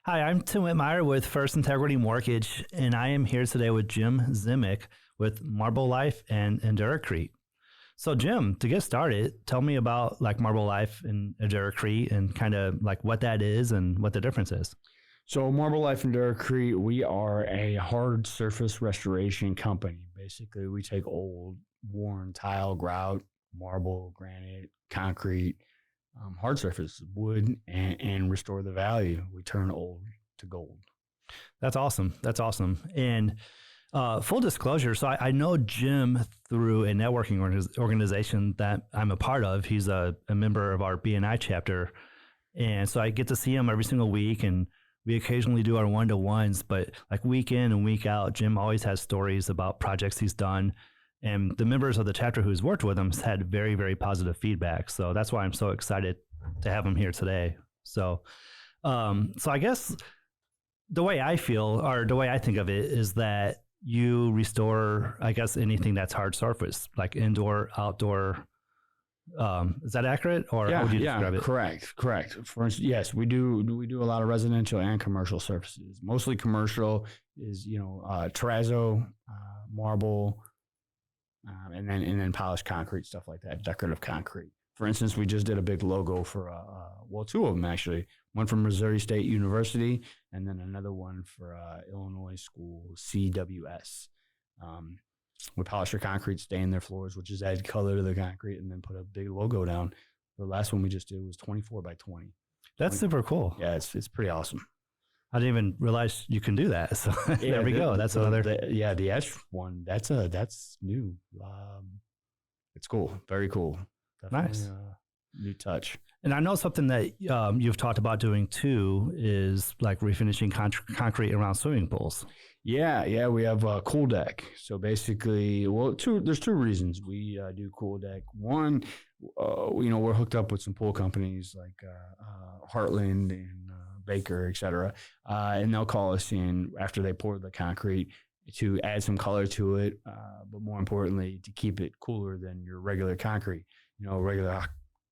Hi, I'm Tim Whitmire with First Integrity Mortgage, and I am here today with Jim Zemek with Marblelife and Enduracrete. So, Jim, to get started, tell me about like Marblelife and Enduracrete and kind of like what that is and what the difference is. So Marblelife and Enduracrete, we are a hard surface restoration company. Basically, we take old, worn tile, grout, marble, granite, concrete, hard surface, wood, and restore the value. We turn old to gold. That's awesome. That's awesome. And full disclosure, so I know Jim through a networking organization that I'm a part of. He's a member of our BNI chapter. And so I get to see him every single week, and we occasionally do our one-to-ones, but like week in and week out, Jim always has stories about projects he's done. And the members of the chapter who's worked with him has had very, very positive feedback. So that's why I'm so excited to have him here today. So I guess the way I feel, or the way I think of it, is that you restore, I guess, anything that's hard surface, like indoor, outdoor. Is that accurate, or how would you describe it? Correct. For instance, yes, we do a lot of residential and commercial surfaces. Mostly commercial is terrazzo, marble, and then polished concrete, stuff like that, decorative concrete. For instance, we just did a big logo for two of them actually. One from Missouri State University, and then another one for Illinois school CWS. We polish their concrete, stain their floors, which is add color to the concrete, and then put a big logo down. The last one we just did was 24 by 20. That's super cool. Yeah, it's pretty awesome. I didn't even realize you can do that. So there we go. That's another. The etch one. That's new. It's cool. Very cool. Definitely, nice. New touch. And I know something that you've talked about doing too is like refinishing concrete around swimming pools. Yeah, we have a cool deck. So basically, there's two reasons we do cool deck. One, we're hooked up with some pool companies like Heartland and Baker, et cetera, and they'll call us in after they pour the concrete to add some color to it, but more importantly, to keep it cooler than your regular concrete. Regular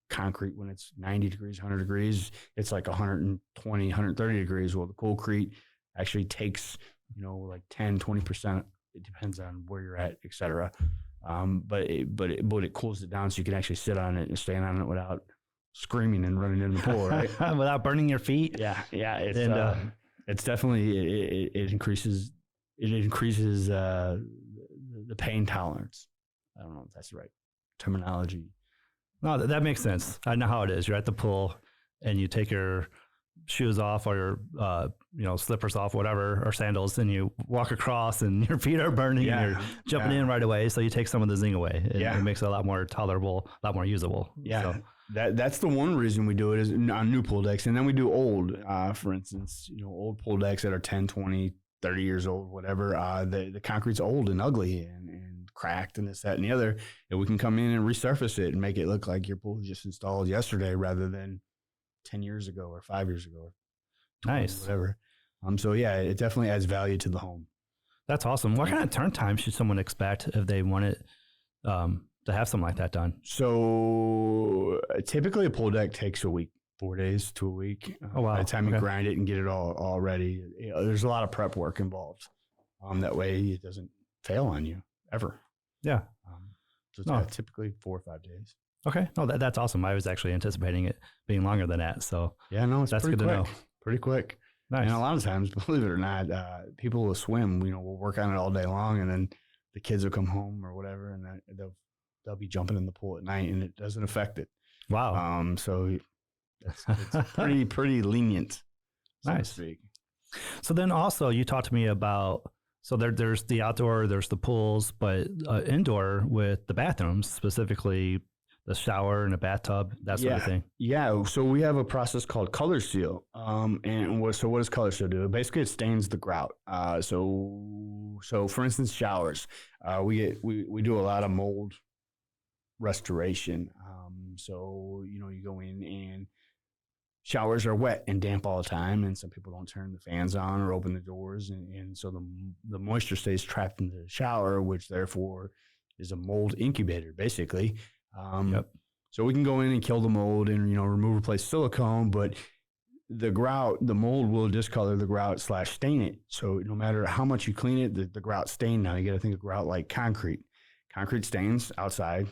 concrete, when it's 90 degrees, 100 degrees, it's like 120, 130 degrees. Well, the coolcrete actually takes like 10, 20%. It depends on where you're at, et cetera. But it cools it down so you can actually sit on it and stand on it without screaming and running in the pool, right? Without burning your feet. Yeah. It's definitely, it increases the pain tolerance. I don't know if that's the right terminology. No, that makes sense. I know how it is. You're at the pool and you take your shoes off or your slippers off, whatever, or sandals, and you walk across and your feet are burning and you're jumping in right away. So you take some of the zing away. It makes it a lot more tolerable, a lot more usable. Yeah. So. That's the one reason we do it is on new pool decks. And then we do old, for instance, old pool decks that are 10, 20, 30 years old, whatever. The concrete's old and ugly and cracked and this, that, and the other. And we can come in and resurface it and make it look like your pool was just installed yesterday rather than 10 years ago or 5 years ago. Or 20, nice. Whatever. So yeah, it definitely adds value to the home. That's awesome. What kind of turn time should someone expect if they want it to have something like that done? So typically a pool deck takes a week, 4 days to a week. Oh, wow. By the time you grind it and get it all ready, there's a lot of prep work involved. That way it doesn't fail on you ever. Yeah. So it's typically 4 or 5 days. Okay. No, that's awesome. I was actually anticipating it being longer than that. So it's that's good to know. Pretty quick. Nice. And a lot of times, believe it or not, people will swim. We'll work on it all day long, and then the kids will come home or whatever, and they'll be jumping in the pool at night, and it doesn't affect it. Wow. So it's pretty lenient. So nice. So then also you talked to me about, so there's the outdoor, there's the pools, but indoor with the bathrooms, specifically the shower and a bathtub, that sort of thing. Yeah. So we have a process called color seal. What does color seal do? Basically, it stains the grout. So for instance, showers. We do a lot of mold restoration. You go in and showers are wet and damp all the time, and some people don't turn the fans on or open the doors, and so the moisture stays trapped in the shower, which therefore is a mold incubator, basically. So we can go in and kill the mold and remove, replace silicone, but the grout, the mold will discolor the grout / stain it. So no matter how much you clean it, the grout stain now. You got to think of grout like concrete. Concrete stains outside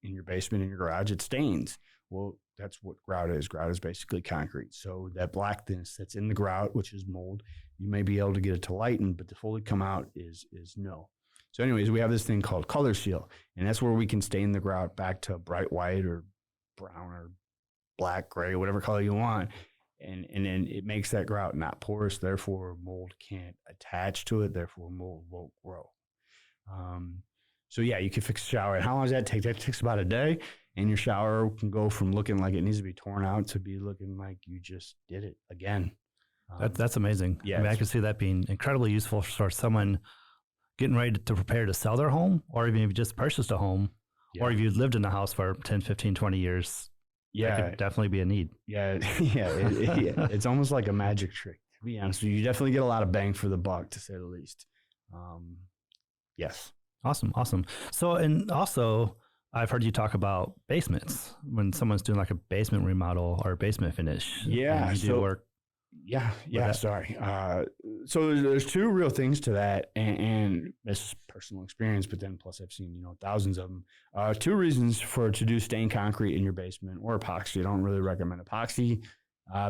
in your basement, in your garage, it stains. Well, that's what grout is. Grout is basically concrete. So that blackness that's in the grout, which is mold, you may be able to get it to lighten, but to fully come out is no. So anyways, we have this thing called color seal, and that's where we can stain the grout back to bright white or brown or black, gray, whatever color you want. And then it makes that grout not porous. Therefore, mold can't attach to it. Therefore, mold won't grow. So yeah, you can fix the shower. And how long does that take? That takes about a day. And your shower can go from looking like it needs to be torn out to be looking like you just did it again. That's amazing. Yeah, I mean, I can see that being incredibly useful for someone getting ready to prepare to sell their home, or even if you just purchased a home, or if you lived in the house for 10, 15, 20 years. Yeah, that could definitely be a need. Yeah, it's almost like a magic trick, to be honest with you. You definitely get a lot of bang for the buck, to say the least. Yes. Awesome. So, and also, I've heard you talk about basements when someone's doing like a basement remodel or a basement finish. Yeah. You do work. Yeah. Sorry. So there's two real things to that, and this is personal experience, but then plus I've seen, thousands of them. Two reasons to do stained concrete in your basement or epoxy. I don't really recommend epoxy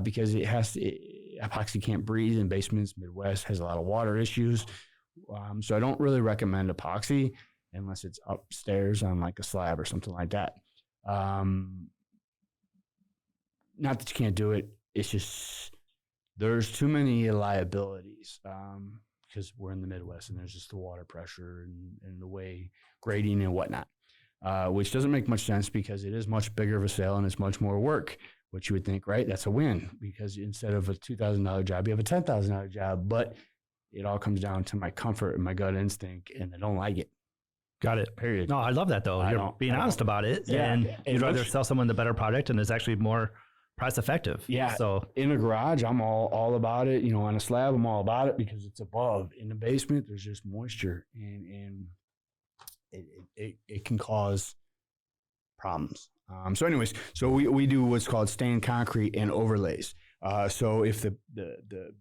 because epoxy can't breathe in basements. Midwest has a lot of water issues. So I don't really recommend epoxy unless it's upstairs on like a slab or something like that. Not that you can't do it. It's just, there's too many liabilities because we're in the Midwest and there's just the water pressure and the way grading and whatnot, which doesn't make much sense because it is much bigger of a sale and it's much more work, which you would think, right? That's a win because instead of a $2,000 job, you have a $10,000 job, but it all comes down to my comfort and my gut instinct, and I don't like it. Got it. Period. No, I love that though. You're being honest about it, and you'd rather sell someone the better product, and it's actually more price effective. Yeah. So in a garage, I'm all about it. On a slab, I'm all about it because it's above. In the basement, there's just moisture, and it can cause problems. So anyways, we do what's called stained concrete and overlays. So if the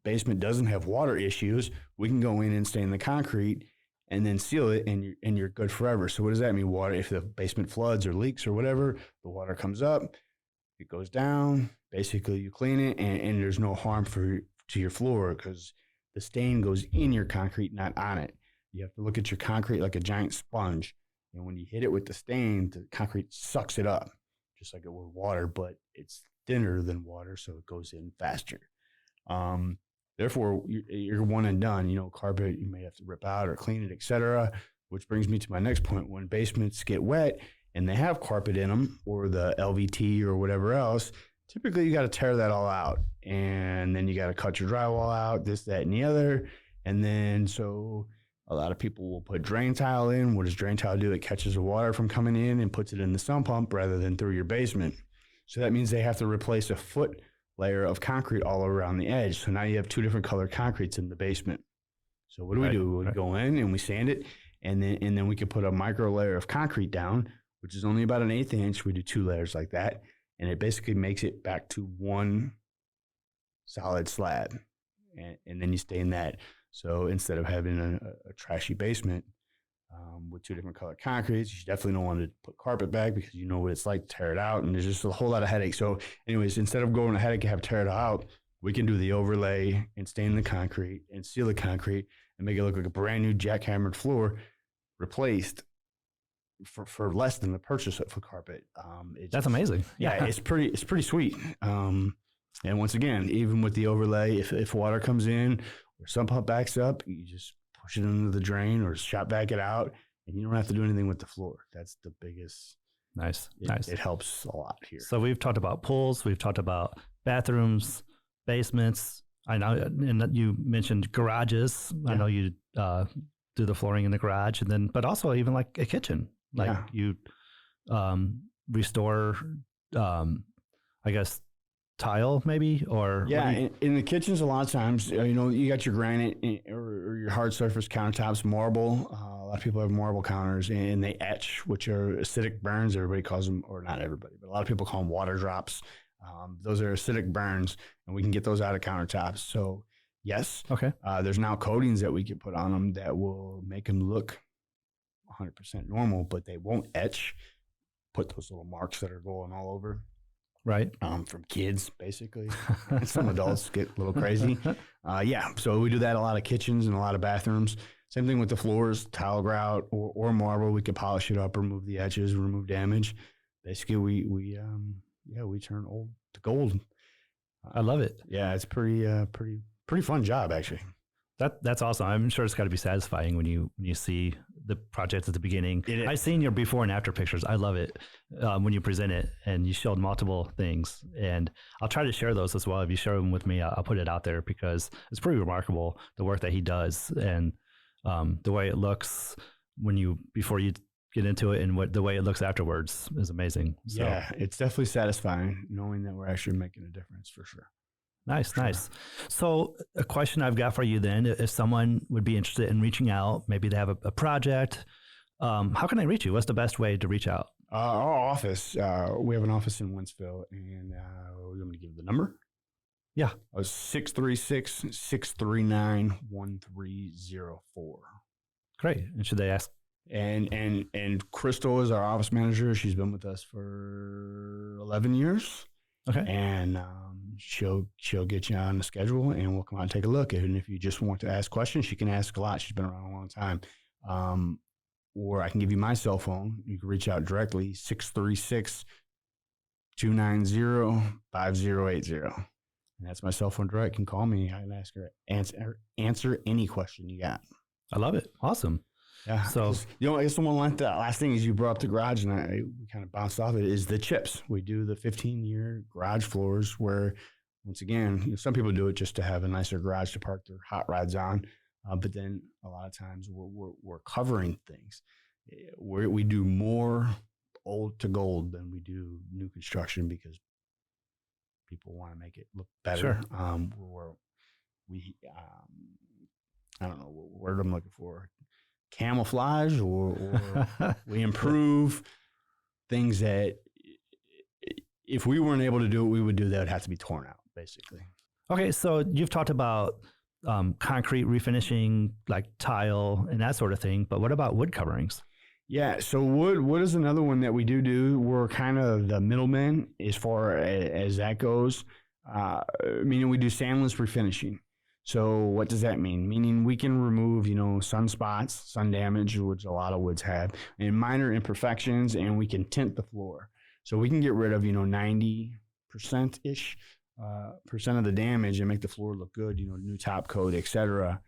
basement doesn't have water issues, we can go in and stain the concrete and then seal it, and you're good forever. So what does that mean? Water, if the basement floods or leaks or whatever, the water comes up, it goes down. Basically, you clean it, and there's no harm to your floor because the stain goes in your concrete, not on it. You have to look at your concrete like a giant sponge, and when you hit it with the stain, the concrete sucks it up, just like it would water, but it's thinner than water, so it goes in faster. Therefore, you're one and done. Carpet, you may have to rip out or clean it, etc. Which brings me to my next point. When basements get wet and they have carpet in them or the LVT or whatever else, typically you got to tear that all out. And then you got to cut your drywall out, this, that, and the other. And then so a lot of people will put drain tile in. What does drain tile do? It catches the water from coming in and puts it in the sump pump rather than through your basement. So that means they have to replace a foot layer of concrete all around the edge. So now you have two different colored concretes in the basement. So what do we do? We go in and we sand it, and then we can put a micro layer of concrete down, which is only about an 1/8 inch. We do 2 layers like that, and it basically makes it back to one solid slab. And then you stain that. So instead of having a trashy basement with 2 different colored concretes, you definitely don't want to put carpet back because you know what it's like to tear it out, and there's just a whole lot of headache. So anyways, instead of going a headache and have to tear it out, we can do the overlay and stain the concrete and seal the concrete and make it look like a brand new jackhammered floor replaced for less than the purchase of a carpet. That's amazing. Yeah, it's pretty sweet. And once again, even with the overlay, if water comes in or sump pump backs up, you just push it into the drain or shot back it out, and you don't have to do anything with the floor. That's the biggest. Nice. It helps a lot here. So we've talked about pools, we've talked about bathrooms, basements. I know, and you mentioned garages. Yeah. I know you do the flooring in the garage, and then, but also even like a kitchen, like you restore, I guess, tile maybe, or in the kitchens a lot of times you got your granite or your hard surface countertops, marble. A lot of people have marble counters, and they etch, which are acidic burns. Everybody calls them, or not everybody, but a lot of people call them water drops. Those are acidic burns, and we can get those out of countertops. So yes, Okay. there's now coatings that we can put on them that will make them look 100% normal, but they won't etch, put those little marks that are going all over. Right. From kids, basically. And some adults get a little crazy. So we do that a lot of kitchens and a lot of bathrooms. Same thing with the floors, tile grout or marble. We could polish it up, remove the edges, remove damage. Basically, we turn old to gold. I love it. Yeah, it's pretty fun job, actually. That's awesome. I'm sure it's got to be satisfying when you see the project at the beginning. I've seen your before and after pictures. I love it when you present it, and you showed multiple things. And I'll try to share those as well. If you share them with me, I'll put it out there because it's pretty remarkable the work that he does and the way it looks before you get into it, and the way it looks afterwards is amazing. So, yeah, it's definitely satisfying knowing that we're actually making a difference for sure. Nice. So a question I've got for you then, if someone would be interested in reaching out, maybe they have a project, how can I reach you? What's the best way to reach out? Our office, we have an office in Wentzville, and we're going to give the number. Yeah. 636-639-1304. Great. And should they ask? And Crystal is our office manager. She's been with us for 11 years. Okay. And she'll get you on the schedule, and we'll come out and take a look. And if you just want to ask questions, she can ask a lot. She's been around a long time. Or I can give you my cell phone. You can reach out directly, 636-290-5080. And that's my cell phone direct. You can call me. I can ask her, answer any question you got. I love it. Awesome. Yeah. So, I guess the last thing is you brought up the garage, and we kind of bounced off it, is the chips. We do the 15-year garage floors where, once again, some people do it just to have a nicer garage to park their hot rods on. But then a lot of times we're covering things. We do more old to gold than we do new construction because people want to make it look better. Sure. I don't know what word I'm looking for. Camouflage or we improve things that if we weren't able to do what we would do, that would have to be torn out, basically. Okay, so you've talked about concrete refinishing, like tile and that sort of thing, but what about wood coverings? Yeah, so wood is another one that we do. We're kind of the middlemen as far as that goes, meaning we do sandless refinishing. So what does that mean? Meaning we can remove, sunspots, sun damage, which a lot of woods have, and minor imperfections, and we can tint the floor. So we can get rid of, 90%-ish percent of the damage and make the floor look good, new top coat, et cetera,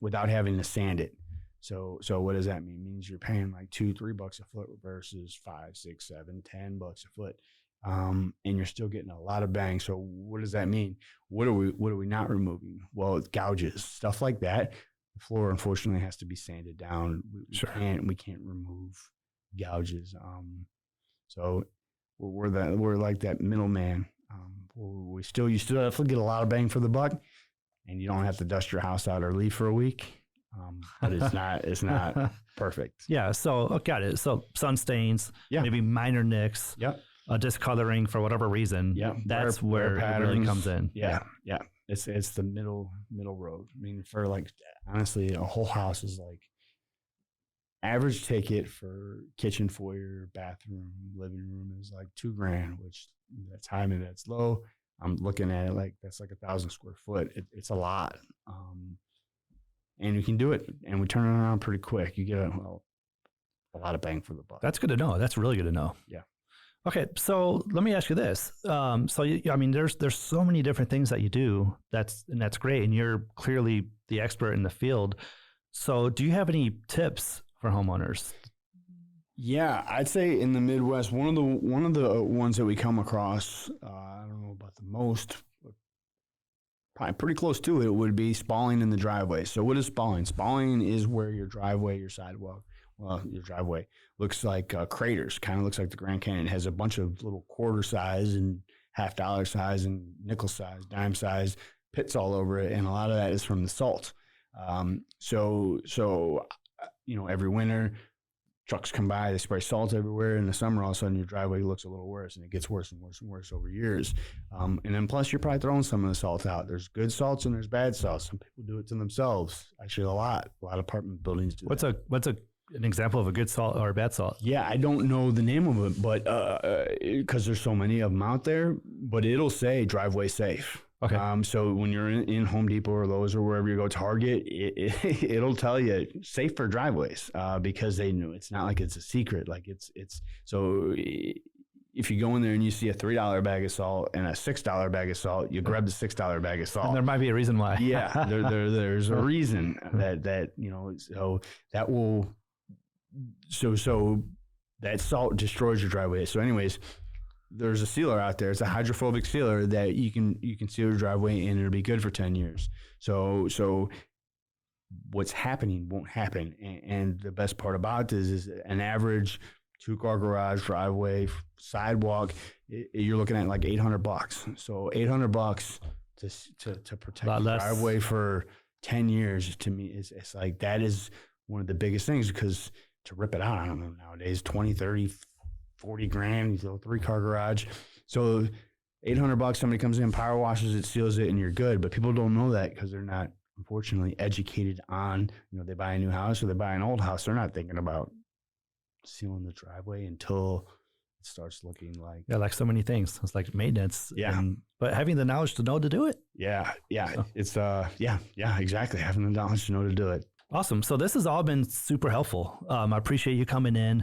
without having to sand it. So what does that mean? It means you're paying like $2-3 a foot versus $5, $6, $7, $10 a foot. And you're still getting a lot of bang. So what does that mean? What are we not removing? Well, it's gouges, stuff like that. The floor, unfortunately, has to be sanded down. We can't remove gouges. So we're like that middleman. You still have to get a lot of bang for the buck, and you don't have to dust your house out or leave for a week. But it's not perfect. Yeah. So got it. So sun stains, maybe minor nicks. Yep. Discoloring for whatever reason. Yeah, that's where it really comes in. Yeah. It's the middle road. I mean, for honestly, a whole house is like average ticket for kitchen, foyer, bathroom, living room is like $2,000, which that's high and that's low. I'm looking at it like that's like 1,000 square foot. It's a lot, and you can do it, and we turn it around pretty quick. You get a lot of bang for the buck. That's good to know. That's really good to know. Yeah. Okay, so let me ask you this. There's so many different things that you do. That's great, and you're clearly the expert in the field. So, do you have any tips for homeowners? Yeah, I'd say in the Midwest, one of the ones that we come across, I don't know about the most, but probably pretty close to it, would be spalling in the driveway. So, what is spalling? Spalling is where your driveway, your sidewalk, your driveway looks like craters, kind of looks like the Grand Canyon. It has a bunch of little quarter size and $50 size and nickel size, dime size pits all over it. And a lot of that is from the salt. So every winter, trucks come by, they spray salt everywhere. In the summer, all of a sudden your driveway looks a little worse, and it gets worse and worse and worse over years. And then plus you're probably throwing some of the salt out. There's good salts and there's bad salts. Some people do it to themselves. Actually, a lot of apartment buildings do What's that. an example of a good salt or a bad salt? Yeah, I don't know the name of it, but because there's so many of them out there, but it'll say driveway safe. Okay. So when you're in Home Depot or Lowe's or wherever you go, Target, it'll tell you safe for driveways because they knew it's not like it's a secret. Like it's so if you go in there and you see a $3 bag of salt and a $6 bag of salt, you grab the $6 bag of salt. And there might be a reason why. Yeah, there's a reason that so that will so that salt destroys your driveway. So anyways, there's a sealer out there. It's a hydrophobic sealer that you can seal your driveway and it'll be good for 10 years. So what's happening won't happen. And the best part about this is an average 2-car garage, driveway, sidewalk, you're looking at like $800. So $800 to protect the driveway for 10 years, to me, it's like that is one of the biggest things, because to rip it out, I don't know, nowadays, 20, 30, 40 grand, 3-car garage. So $800, somebody comes in, power washes it, seals it, and you're good. But people don't know that because they're not, unfortunately, educated on, they buy a new house or they buy an old house. They're not thinking about sealing the driveway until it starts looking like. Yeah, like so many things. It's like maintenance. Yeah. But having the knowledge to know to do it. Yeah. So. It's, exactly. Having the knowledge to know to do it. Awesome. So this has all been super helpful. I appreciate you coming in.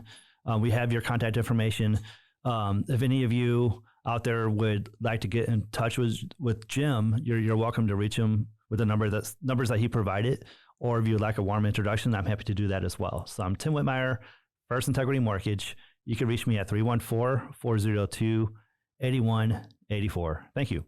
We have your contact information. If any of you out there would like to get in touch with Jim, you're welcome to reach him with the numbers that he provided. Or if you'd like a warm introduction, I'm happy to do that as well. So I'm Tim Whitmire, First Integrity Mortgage. You can reach me at 314-402-8184. Thank you.